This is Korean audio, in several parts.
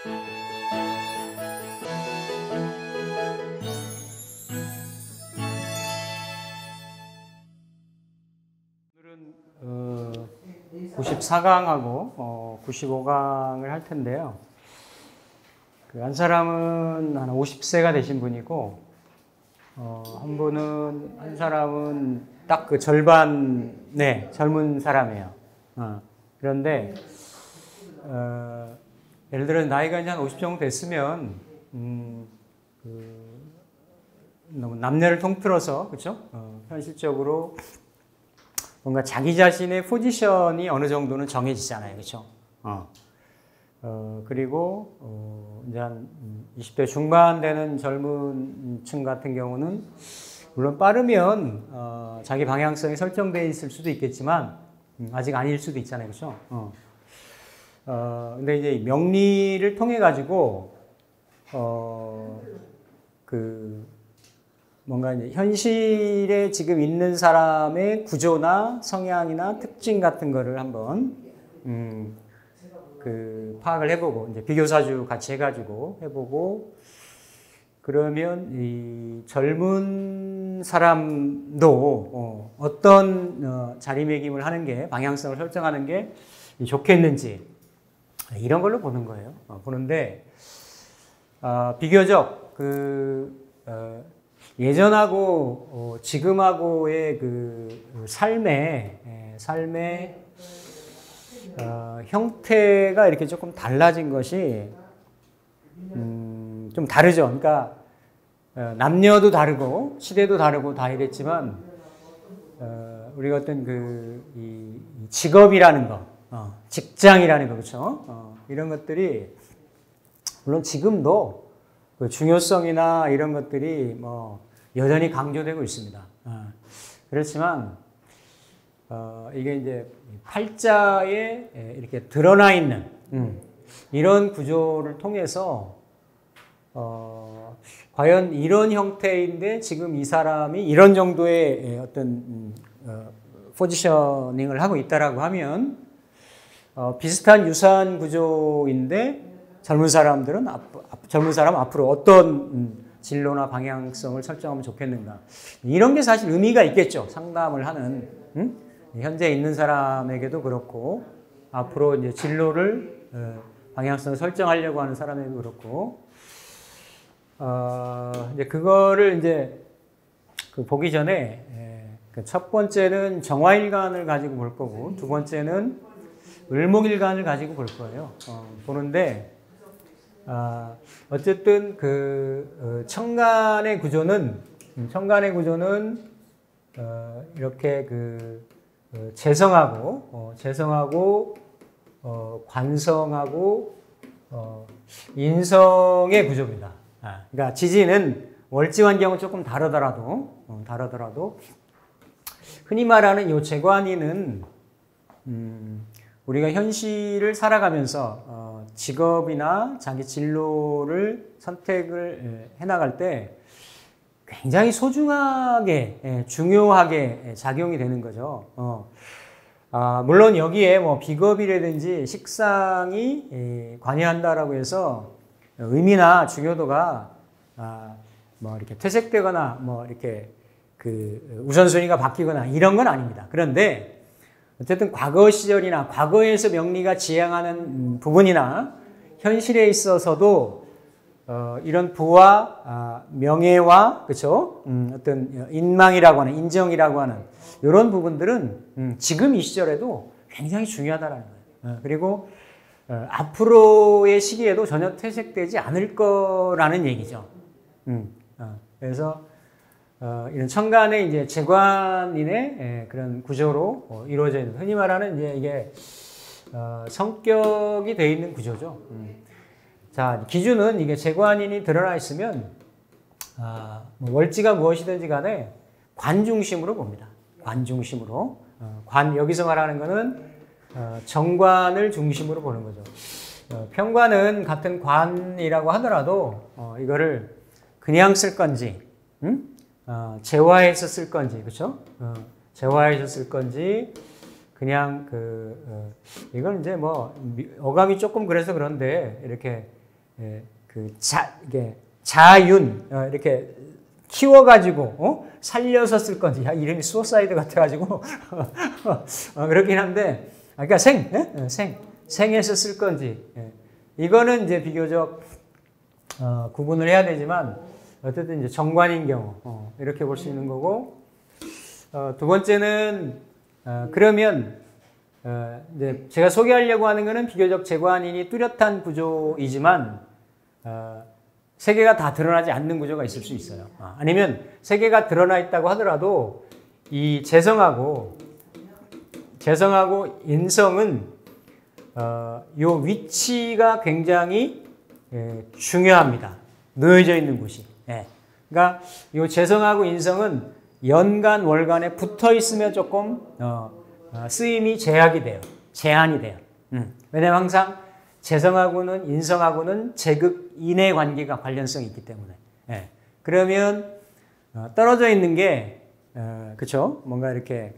오늘은 94강하고 95강을 할 텐데요. 한 사람은 한 50세가 되신 분이고, 한 사람은 딱 그 절반, 네, 젊은 사람이에요. 그런데, 예를 들어 나이가 이제 한 50 정도 됐으면, 너무 남녀를 통틀어서, 그쵸? 현실적으로 뭔가 자기 자신의 포지션이 어느 정도는 정해지잖아요. 그쵸? 그리고, 이제 한 20대 중반 되는 젊은 층 같은 경우는, 물론 빠르면, 자기 방향성이 설정되어 있을 수도 있겠지만, 아직 아닐 수도 있잖아요. 그죠? 근데 이제 명리를 통해가지고, 뭔가 이제 현실에 지금 있는 사람의 구조나 성향이나 특징 같은 거를 한번, 파악을 해보고, 이제 비교사주 같이 해가지고 해보고, 그러면 이 젊은 사람도 어떤 자리매김을 하는 게, 방향성을 설정하는 게 좋겠는지, 이런 걸로 보는 거예요. 보는데, 비교적 예전하고 지금하고의 삶의 형태가 이렇게 조금 달라진 것이 좀 다르죠. 그러니까 남녀도 다르고 시대도 다르고 다 이랬지만 우리가 어떤 이 직업이라는 거, 직장이라는 거, 그렇죠? 이런 것들이 물론 지금도 그 중요성이나 이런 것들이 뭐 여전히 강조되고 있습니다. 그렇지만 이게 이제 팔자에 이렇게 드러나 있는 이런 구조를 통해서 과연 이런 형태인데 지금 이 사람이 이런 정도의 어떤 포지셔닝을 하고 있다라고 하면 비슷한 유사한 구조인데 젊은 사람 앞으로 어떤 진로나 방향성을 설정하면 좋겠는가. 이런 게 사실 의미가 있겠죠. 상담을 하는, 현재 있는 사람에게도 그렇고, 앞으로 이제 진로를, 방향성을 설정하려고 하는 사람에게도 그렇고, 이제 그거를 이제 보기 전에, 첫 번째는 정화일관을 가지고 볼 거고, 두 번째는 을목일관을 가지고 볼 거예요. 보는데, 어쨌든 청간의 구조는 이렇게 재성하고 관성하고 인성의 구조입니다. 그러니까 지지는 월지 환경은 조금 다르더라도 흔히 말하는 이 재관이는 우리가 현실을 살아가면서 직업이나 자기 진로를 선택을 해나갈 때 굉장히 소중하게, 중요하게 작용이 되는 거죠. 물론 여기에 뭐 비겁이라든지 식상이 관여한다라고 해서 의미나 중요도가 뭐 이렇게 퇴색되거나 뭐 이렇게 우선순위가 바뀌거나 이런 건 아닙니다. 그런데 어쨌든 과거 시절이나 과거에서 명리가 지향하는 부분이나 현실에 있어서도 이런 부와 명예와 그렇죠? 어떤 인망이라고 하는 인정이라고 하는 이런 부분들은 지금 이 시절에도 굉장히 중요하다라는 거예요. 그리고 앞으로의 시기에도 전혀 퇴색되지 않을 거라는 얘기죠. 그래서 이런 천간의 이제 재관인의 그런 구조로 이루어져 있는, 흔히 말하는 이제 이게 성격이 되어 있는 구조죠. 자, 기준은 이게 재관인이 드러나 있으면 뭐 월지가 무엇이든지 간에 관 중심으로 봅니다. 관 중심으로. 여기서 말하는 거는 정관을 중심으로 보는 거죠. 편관은 같은 관이라고 하더라도 이거를 그냥 쓸 건지, 재화해서 쓸 건지, 그렇죠? 재화해서 쓸 건지, 그냥 이건 이제 뭐 어감이 조금 그래서 그런데 이렇게 이게 자윤 이렇게 키워가지고 살려서 쓸 건지 이름이 수어사이드 같아가지고 그렇긴 한데 그러니까 생에서 쓸 건지 이거는 이제 비교적 구분을 해야 되지만 어쨌든 이제 정관인 경우 이렇게 볼 수 있는 거고 두 번째는 그러면 이제 제가 소개하려고 하는 거는 비교적 재관인이 뚜렷한 구조이지만 세 개가 다 드러나지 않는 구조가 있을 수 있어요. 아니면 세 개가 드러나 있다고 하더라도 이 재성하고 인성은 요 위치가 굉장히 중요합니다. 놓여져 있는 곳이. 그러니까 이 재성하고 인성은 연간 월간에 붙어 있으면 조금 쓰임이 제한이 돼요. 왜냐면 항상 재성하고는 인성하고는 제극 인의 관계가 관련성이 있기 때문에. 그러면 떨어져 있는 게 그렇죠? 뭔가 이렇게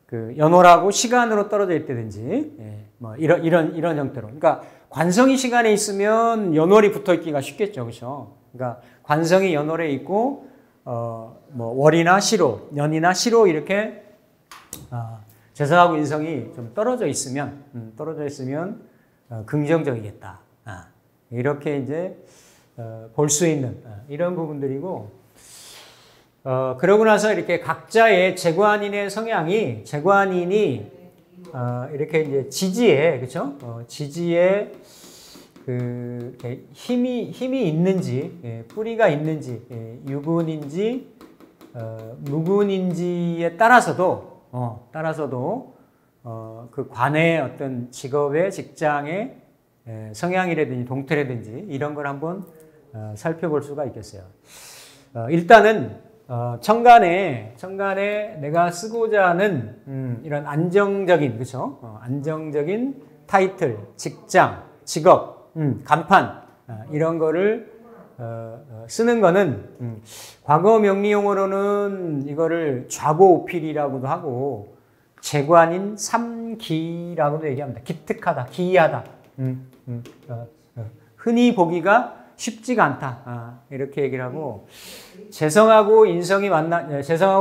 그 연월하고 시간으로 떨어져 있다든지 뭐 이런 형태로. 그러니까 관성이 시간에 있으면 연월이 붙어 있기가 쉽겠죠, 그렇죠? 그러니까 관성이 연월에 있고 뭐 월이나 시로, 년이나 시로 이렇게 재성하고 인성이 좀 떨어져 있으면 긍정적이겠다. 이렇게 이제 볼 수 있는 이런 부분들이고, 그러고 나서 이렇게 각자의 재관인의 성향이 이렇게 이제 지지에 그렇죠? 지지에 그 힘이 있는지, 뿌리가 있는지, 유군인지 무군인지에 따라서도 그 관의 어떤 직업의 직장의 성향이라든지 동태라든지 이런 걸 한번 살펴볼 수가 있겠어요. 일단은 천간에 내가 쓰고자 하는 이런 안정적인 그렇죠? 안정적인 타이틀, 직장, 직업, 간판 이런 거를 쓰는 거는 과거 명리 용어로는 이거를 좌고우필이라고도 하고 재관인 삼기라고도 얘기합니다. 기특하다, 기이하다. 흔히 보기가 쉽지가 않다. 이렇게 얘기를 하고 재성하고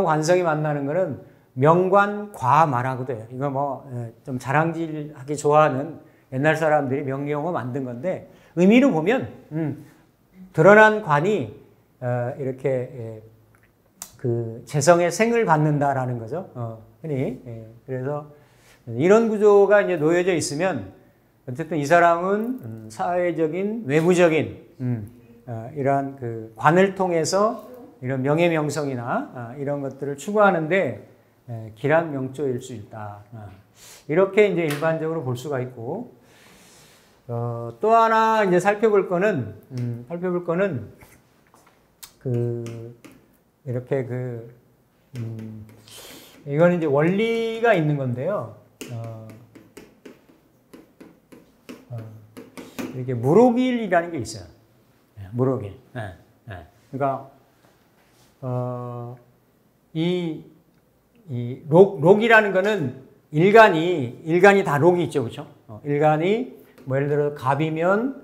관성이 만나는 거는 명관과마라고도 해요. 이거 뭐 좀 자랑질하기 좋아하는 옛날 사람들이 명리 용어 만든 건데 의미로 보면 드러난 관이 이렇게 그 재성의 생을 받는다라는 거죠. 흔히. 그래서 이런 구조가 이제 놓여져 있으면 어쨌든 이 사람은 사회적인, 외부적인 이러한 그 관을 통해서 이런 명예명성이나 이런 것들을 추구하는데 길한 명조일 수 있다. 이렇게 이제 일반적으로 볼 수가 있고, 또 하나 이제 살펴볼 거는 이렇게 이건 이제 원리가 있는 건데요. 이렇게 무록일이라는 게 있어요. 무록일. 그러니까 이 록이라는 거는 일간이 다 록이 있죠, 그렇죠? 일간이 뭐 예를 들어 갑이면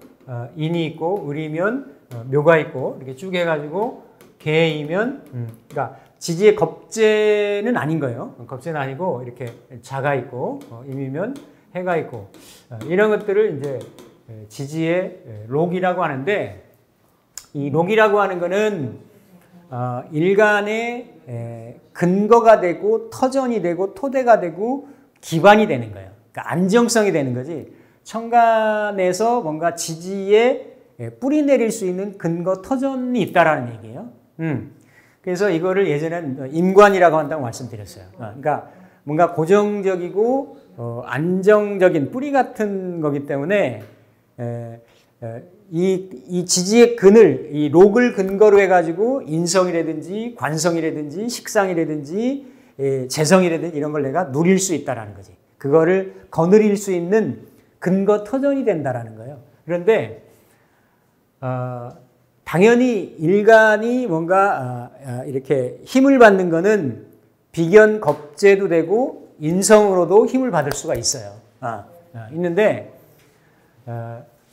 인이 있고 을이면 묘가 있고 이렇게 쭉 해가지고 개이면 그러니까 지지의 겁재는 아닌 거예요. 겁재는 아니고 이렇게 자가 있고 임이면 해가 있고 이런 것들을 이제 지지의 록이라고 하는데, 이 록이라고 하는 거는 일간의 근거가 되고 터전이 되고 토대가 되고 기반이 되는 거예요. 그러니까 안정성이 되는 거지. 천간에서 뭔가 지지에 뿌리 내릴 수 있는 근거 터전이 있다라는 얘기예요. 그래서 이거를 예전엔 임관이라고 한다고 말씀드렸어요. 그러니까 뭔가 고정적이고 안정적인 뿌리 같은 거기 때문에 이 지지의 근을, 이 록을 근거로 해가지고 인성이라든지 관성이라든지 식상이라든지 재성이라든지 이런 걸 내가 누릴 수 있다라는 거지. 그거를 거느릴 수 있는 근거 터전이 된다라는 거예요. 그런데 당연히 일간이 뭔가 이렇게 힘을 받는 거는 비견 겁재도 되고 인성으로도 힘을 받을 수가 있어요. 있는데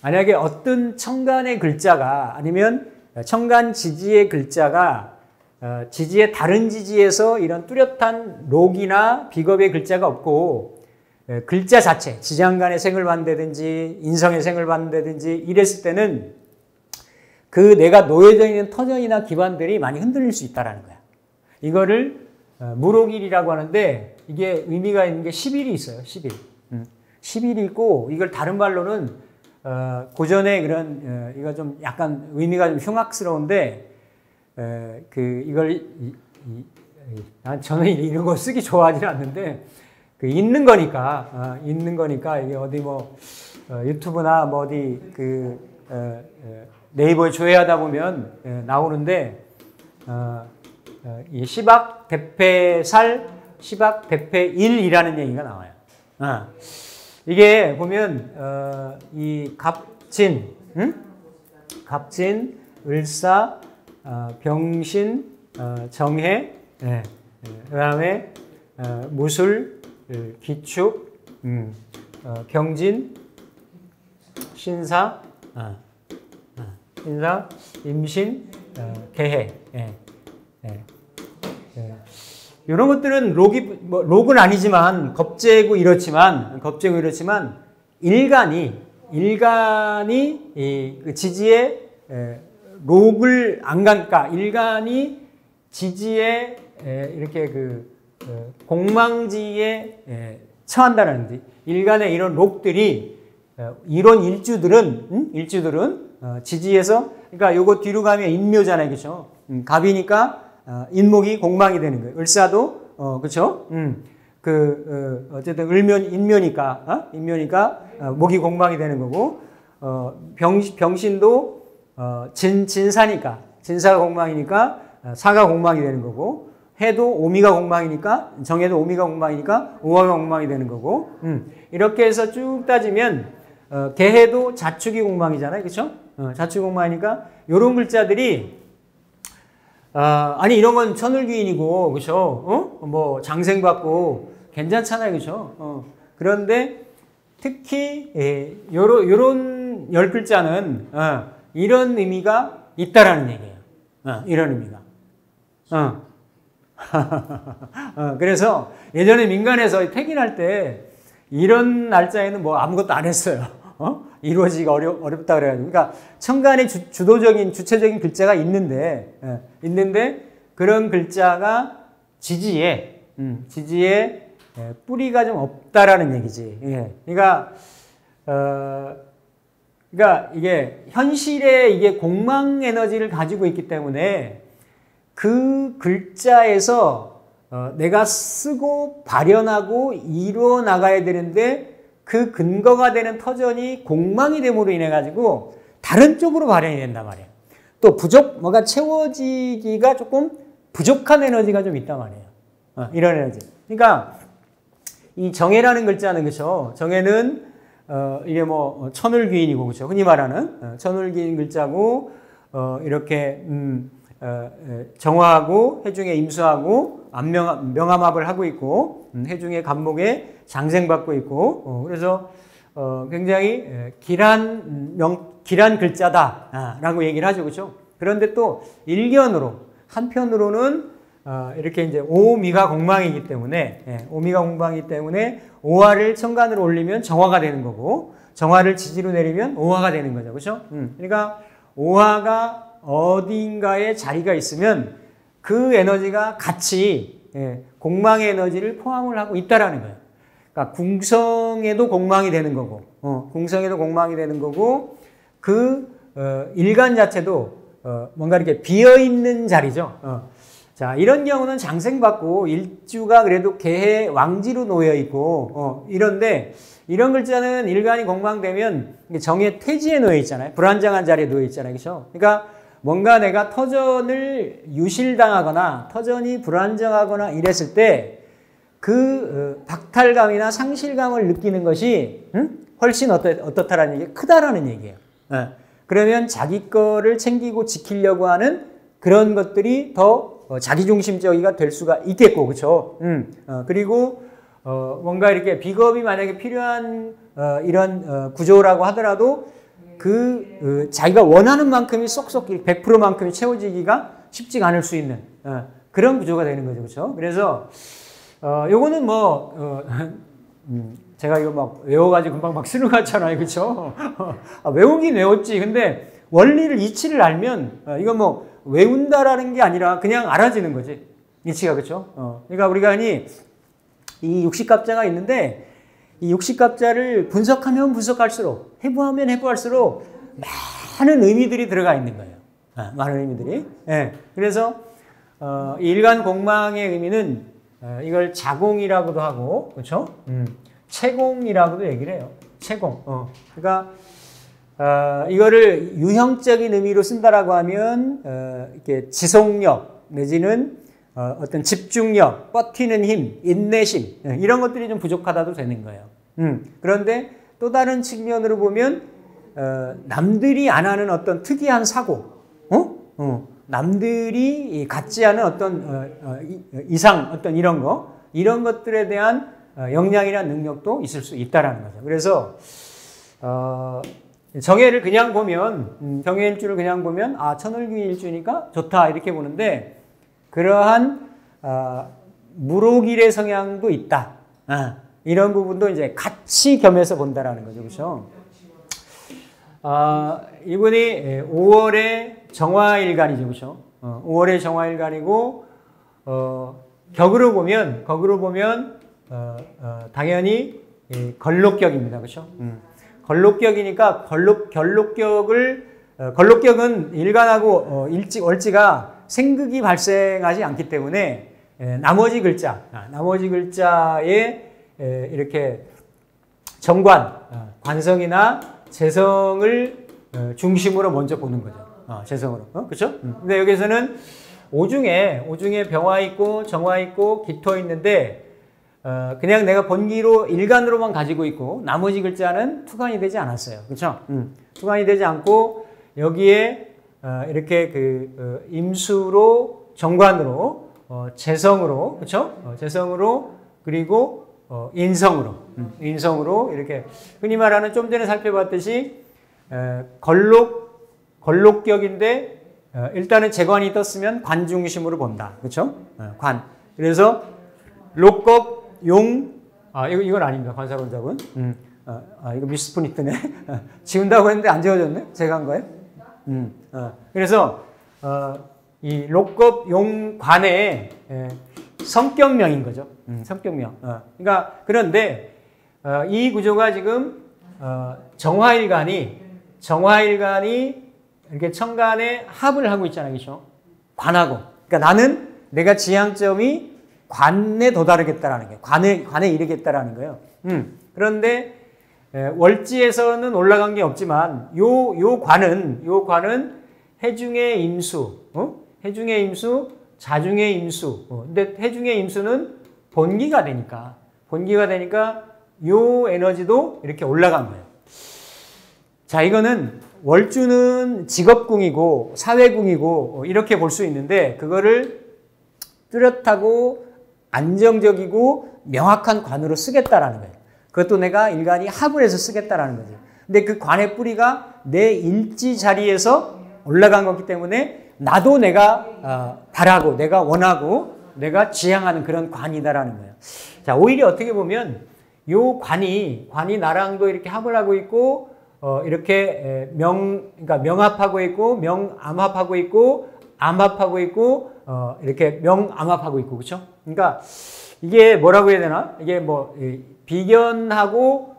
만약에 어떤 청간의 글자가 아니면 청간 지지의 글자가 지지의 다른 지지에서 이런 뚜렷한 록이나 비겁의 글자가 없고 글자 자체, 지장간의 생을 받는다든지 인성의 생을 받는다든지 이랬을 때는 그 내가 놓여져 있는 터전이나 기반들이 많이 흔들릴 수 있다는 거야. 이거를 무록일이라고 하는데 이게 의미가 있는 게 10일이 있어요. 10일. 10일이 있고 이걸 다른 말로는 고전의 그런 이거 좀 약간 의미가 좀 흉악스러운데 저는 이런 거 쓰기 좋아하지는 않는데 있는 거니까 이게 어디 뭐 유튜브나 뭐 어디 네이버에 조회하다 보면 나오는데 이 시박 대패살 시박 대패일이라는 얘기가 나와요. 이게 보면 이 갑진, 갑진, 을사, 병신, 정해, 그다음에 무술, 기축, 경진, 신사, 임신, 개해. 이런 것들은 록은 아니지만 겁재고 이렇지만 일간이 그 지지의 록을 안 가니까 일간이 지지의 이렇게 공망지에 처한다는 거지. 일간의 이런 록들이 이론 일주들은 지지에서 그러니까 요거 뒤로 가면 인묘잖아요, 그렇죠? 갑이니까 인목이 공망이 되는 거예요. 을사도 그렇죠? 어쨌든 인묘니까 목이 공망이 되는 거고 병신도 진사니까 진사가 공망이니까 사가 공망이 되는 거고 해도 오미가 공망이니까 정해도 오미가 공망이니까 오화가 공망이 되는 거고 이렇게 해서 쭉 따지면 개해도 자축이 공망이잖아요, 그렇죠? 자축 공망이니까 이런 글자들이 아니 이런 건 천을귀인이고 그렇죠? 뭐 장생받고 괜찮잖아요, 그렇죠? 그런데 특히 요런 10글자는 이런 의미가 있다라는 얘기예요. 이런 의미가. 그래서 예전에 민간에서 택인할 때 이런 날짜에는 뭐 아무것도 안 했어요. 이루어지기가 어렵다 그래가지고. 그러니까 천간에 주도적인, 주체적인 글자가 있는데 그런 글자가 지지에 뿌리가 좀 없다라는 얘기지. 그러니까 이게 현실에 이게 공망 에너지를 가지고 있기 때문에 그 글자에서 내가 쓰고 발현하고 이루어 나가야 되는데 그 근거가 되는 터전이 공망이 됨으로 인해 가지고 다른 쪽으로 발현이 된단 말이에요. 또 뭐가 채워지기가 조금 부족한 에너지가 좀 있단 말이에요. 이런 에너지. 그러니까 이 정해라는 글자는 그렇죠. 정해는 이게 뭐 천을귀인이고 그렇죠. 흔히 말하는 천을귀인 글자고 이렇게 정화하고 해중에 임수하고 명암합을 하고 있고 해중에 간목에 장생받고 있고 그래서 굉장히 길한 글자다라고 얘기를 하죠, 그렇죠? 그런데 또 일견으로 한편으로는 이렇게 이제 오미가 공망이기 때문에 오화를 천간으로 올리면 정화가 되는 거고 정화를 지지로 내리면 오화가 되는 거죠, 그렇죠? 그러니까 오화가 어딘가에 자리가 있으면 그 에너지가 같이 공망의 에너지를 포함을 하고 있다라는 거예요. 그러니까 궁성에도 공망이 되는 거고, 일간 자체도 뭔가 이렇게 비어 있는 자리죠. 자, 이런 경우는 장생받고 일주가 그래도 개해 왕지로 놓여 있고, 이런데 이런 글자는 일간이 공망되면 정의 태지에 놓여 있잖아요. 불안정한 자리에 놓여 있잖아요, 그렇죠? 그러니까 뭔가 내가 터전을 유실당하거나 터전이 불안정하거나 이랬을 때 그 박탈감이나 상실감을 느끼는 것이 훨씬 어떻다라는 얘기예요? 크다라는 얘기예요. 그러면 자기 거를 챙기고 지키려고 하는 그런 것들이 더 자기중심적이가 될 수가 있겠고, 그렇죠? 그리고 뭔가 이렇게 비겁이 만약에 필요한 이런 구조라고 하더라도 자기가 원하는 만큼이 쏙쏙 100%만큼이 채워지기가 쉽지가 않을 수 있는 그런 구조가 되는 거죠. 그렇죠? 그래서 요거는 제가 이거 막 외워가지고 금방 막 쓰는 것 같잖아요. 그렇죠? 외우긴 외웠지. 근데 원리를 이치를 알면 이거 뭐 외운다라는 게 아니라 그냥 알아지는 거지. 이치가. 그렇죠? 그러니까 우리가 흔히 이 육식갑자가 있는데 이 육식갑자를 분석하면 분석할수록 해부하면 해부할수록 많은 의미들이 들어가 있는 거예요. 많은 의미들이. 예. 그래서 이 일간공망의 의미는 이걸 자공이라고도 하고, 그렇죠? 채공이라고도 얘기를 해요. 채공. 그러니까 이거를 유형적인 의미로 쓴다라고 하면 이렇게 지속력 내지는 어떤 집중력, 버티는 힘, 인내심 이런 것들이 좀 부족하다도 되는 거예요. 그런데 또 다른 측면으로 보면 남들이 안 하는 어떤 특이한 사고, 남들이 갖지 않은 어떤 이상, 어떤 이런 것들에 대한 역량이나 능력도 있을 수 있다라는 거죠. 그래서 정해를 그냥 보면 정해일주를 그냥 보면 천을귀일주니까 좋다 이렇게 보는데 그러한 무록일의 성향도 있다. 이런 부분도 이제 같이 겸해서 본다라는 거죠. 그렇죠? 이분이 5월의 정화일간이죠. 그렇죠? 5월의 정화일간이고 격으로 보면 당연히 걸록격입니다. 그렇죠? 걸록격이니까 걸록격은 일간하고 월지가 생극이 발생하지 않기 때문에 나머지 글자에 이렇게 정관, 관성이나 재성을 중심으로 먼저 보는 거죠. 재성으로. 그렇죠? 근데 여기서는 오중에 병화 있고 정화 있고 기토 있는데 그냥 내가 본기로 일간으로만 가지고 있고 나머지 글자는 투관이 되지 않았어요. 그렇죠? 투관이 되지 않고 여기에 이렇게 임수로 정관으로 재성으로 그렇죠? 재성으로 그리고 인성으로 이렇게 흔히 말하는 좀 전에 살펴봤듯이 걸록격인데 일단은 재관이 떴으면 관 중심으로 본다. 그렇죠? 관. 그래서 lok겁 용 이건 아닙니다. 관사론잡은. 이거 미스푼이 뜨네. 지운다고 했는데 안 지워졌네. 제가 한 거예요. 그래서 이 lok겁 용 관의 성격명인 거죠. 성격명. 그러니까 그런데 이 구조가 지금 정화일간이 이렇게 천간에 합을 하고 있잖아요. 그렇죠? 관하고. 그러니까 나는 내가 지향점이 관에 도달하겠다라는 거예요. 관에 이르겠다라는 거예요. 그런데 월지에서는 올라간 게 없지만 요 관은 해중의 임수, 자중의 임수. 근데 해중의 임수는 본기가 되니까 요 에너지도 이렇게 올라간 거예요. 자, 이거는 월주는 직업궁이고 사회궁이고 이렇게 볼 수 있는데 그거를 뚜렷하고 안정적이고 명확한 관으로 쓰겠다라는 거예요. 그것도 내가 일간이 합을 해서 쓰겠다라는 거죠. 근데 그 관의 뿌리가 내 일지 자리에서 올라간 거기 때문에 나도 내가 바라고 내가 원하고 내가 지향하는 그런 관이다라는 거예요. 자, 오히려 어떻게 보면 요 관이 나랑도 이렇게 합을 하고 있고 이렇게 그러니까 명합하고 있고 명암합하고 있고 암합하고 있고 이렇게 명암합하고 있고 그렇죠? 그러니까 이게 뭐라고 해야 되나? 이게 뭐 비견하고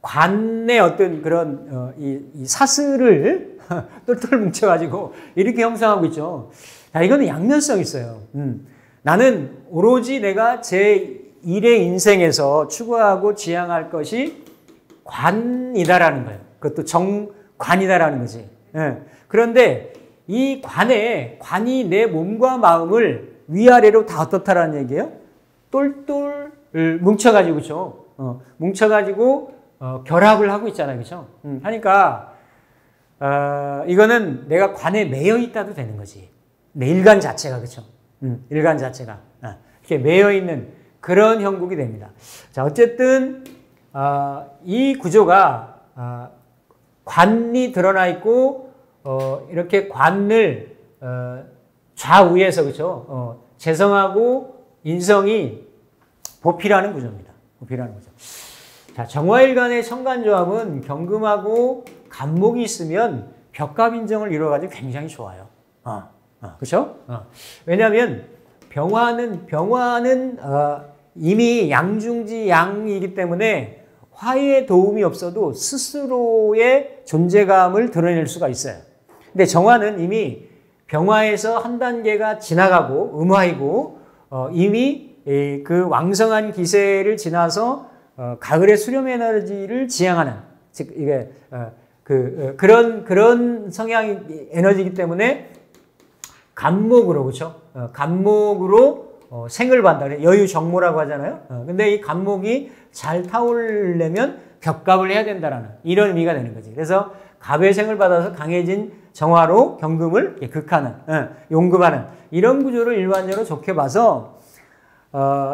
관의 어떤 그런 이 사슬을 똘똘 뭉쳐가지고 이렇게 형성하고 있죠. 자, 이거는 양면성이 있어요. 나는 오로지 내가 제 일의 인생에서 추구하고 지향할 것이 관이다라는 거예요. 그것도 정관이다라는 거지. 그런데 이 관이 내 몸과 마음을 위아래로 다 어떻다라는 얘기예요? 똘똘 뭉쳐가지고, 그렇죠? 뭉쳐가지고 결합을 하고 있잖아요, 그렇죠? 하니까 이거는 내가 관에 매여 있다도 되는 거지. 내 일간 자체가, 그렇죠? 일간 자체가 이렇게 매여 있는 그런 형국이 됩니다. 자, 어쨌든 이 구조가 관이 드러나 있고 이렇게 관을 좌우에서 그렇죠? 재성하고 인성이 보필하는 구조입니다. 보필하는 구조. 자, 정화일간의 청간조합은 경금하고 간목이 있으면 벽갑인정을 이루어가지고 굉장히 좋아요. 그렇죠? 왜냐하면 병화는 이미 양중지 양이기 때문에 화의 도움이 없어도 스스로의 존재감을 드러낼 수가 있어요. 근데 정화는 이미 병화에서 한 단계가 지나가고 음화이고 이미 그 왕성한 기세를 지나서 가을의 수렴 에너지를 지향하는 즉 이게 그런 성향 에너지이기 때문에 간목으로 그렇죠? 간목으로 생을 받는다. 여유정모라고 하잖아요. 근데 이 간목이 잘 타오르려면 벽갑을 해야 된다라는 이런 의미가 되는 거지. 그래서 갑의 생을 받아서 강해진 정화로 경금을 극하는, 용금하는 이런 구조를 일반적으로 좋게 봐서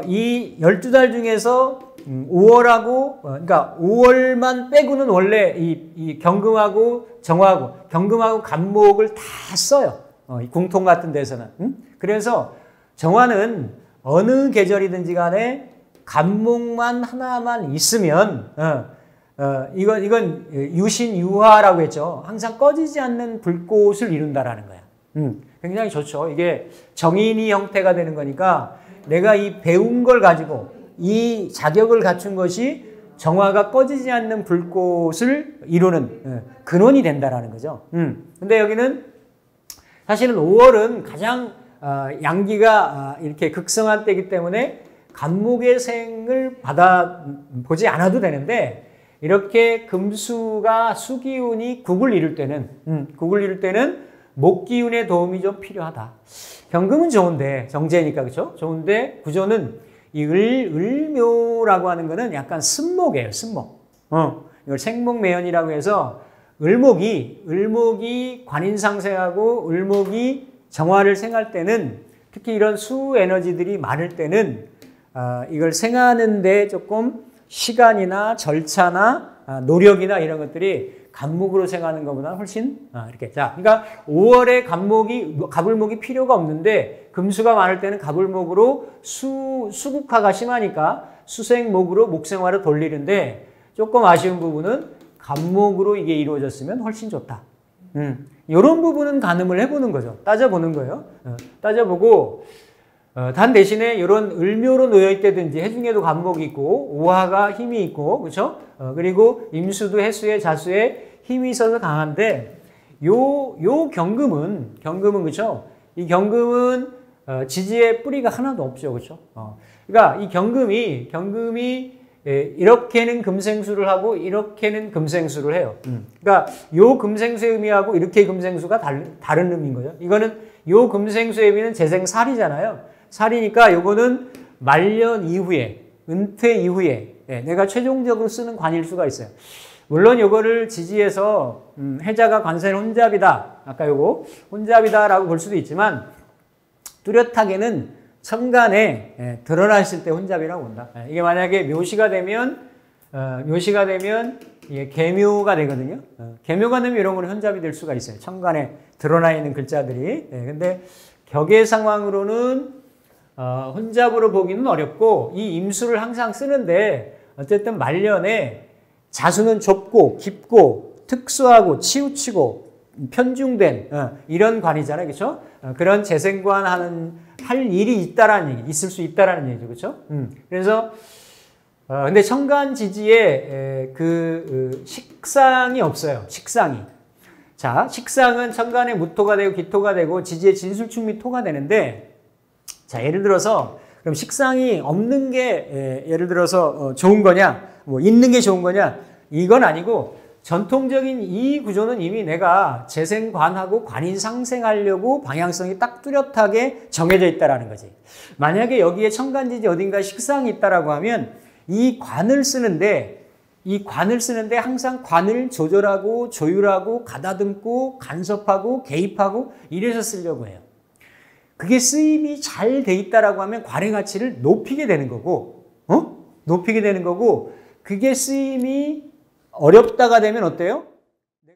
이 12달 중에서 5월하고 그러니까 5월만 빼고는 원래 이 경금하고 정화하고 경금하고 간목을 다 써요. 이 궁통 같은 데서는. 그래서 정화는 어느 계절이든지 간에 간목만 하나만 있으면 이건 유신유화라고 했죠. 항상 꺼지지 않는 불꽃을 이룬다라는 거야. 굉장히 좋죠. 이게 정인이 형태가 되는 거니까 내가 이 배운 걸 가지고 이 자격을 갖춘 것이 정화가 꺼지지 않는 불꽃을 이루는 근원이 된다라는 거죠. 근데 여기는 사실은 5월은 가장 양기가 이렇게 극성한 때이기 때문에 간목의 생을 받아보지 않아도 되는데 이렇게 금수가 수기운이 국을 이룰 때는 목기운의 도움이 좀 필요하다. 경금은 좋은데 정제니까 그렇죠? 좋은데 구조는 이 을묘라고 하는 거는 약간 쓴목이에요. 쓴목. 이걸 생목매연이라고 해서 을목이 관인상생하고 을목이 정화를 생할 때는 특히 이런 수 에너지들이 많을 때는 이걸 생하는데 조금 시간이나 절차나 노력이나 이런 것들이 간목으로 생하는 것보다 훨씬 이렇게 자, 그러니까 5월에 갑을목이 필요가 없는데 금수가 많을 때는 갑을목으로 수국화가 심하니까 수생목으로 목생화를 돌리는데 조금 아쉬운 부분은 간목으로 이게 이루어졌으면 훨씬 좋다. 이런 부분은 가늠을 해보는 거죠. 따져보는 거예요. 따져보고 단 대신에 이런 을묘로 놓여 있다든지 해중에도 간목이 있고 오화가 힘이 있고 그렇죠? 그리고 임수도 해수에 자수에 힘이 있어서 강한데 요 경금은 그렇죠? 이 경금은 지지에 뿌리가 하나도 없죠. 그렇죠? 그러니까 이 경금이 이렇게는 금생수를 하고 이렇게는 금생수를 해요. 그러니까 요 금생수의 의미하고 이렇게 금생수가 다른 의미인 거죠. 이거는 요 금생수의 의미는 재생살이잖아요. 살이니까 요거는 말년 이후에 은퇴 이후에 내가 최종적으로 쓰는 관일 수가 있어요. 물론 요거를 지지에서 해자가 관세는 혼잡이다. 아까 요거 혼잡이다라고 볼 수도 있지만 뚜렷하게는 천간에 드러났을 때 혼잡이라고 본다. 이게 만약에 묘시가 되면 이게 계묘가 되거든요. 계묘가 되면 이런 거는 혼잡이 될 수가 있어요. 천간에 드러나 있는 글자들이. 근데 격의 상황으로는 혼잡으로 보기는 어렵고 이 임수를 항상 쓰는데 어쨌든 말년에 자수는 좁고 깊고 특수하고 치우치고 편중된 이런 관이잖아요. 그렇죠? 그런 재생관 할 일이 있다라는 얘기, 있을 수 있다라는 얘기죠. 그렇죠? 그래서 근데 천간 지지에 식상이 없어요. 식상이. 자, 식상은 천간에 무토가 되고 기토가 되고 지지에 진술충미 토가 되는데 자, 예를 들어서 그럼 식상이 없는 게 예를 들어서 좋은 거냐? 뭐 있는 게 좋은 거냐? 이건 아니고 전통적인 이 구조는 이미 내가 재생관하고 관인상생하려고 방향성이 딱 뚜렷하게 정해져 있다라는 거지. 만약에 여기에 천간지지 어딘가에 식상이 있다라고 하면 이 관을 쓰는데 항상 관을 조절하고 조율하고 가다듬고 간섭하고 개입하고 이래서 쓰려고 해요. 그게 쓰임이 잘 돼 있다라고 하면 관의 가치를 높이게 되는 거고, 높이게 되는 거고, 그게 쓰임이 어렵다가 되면 어때요?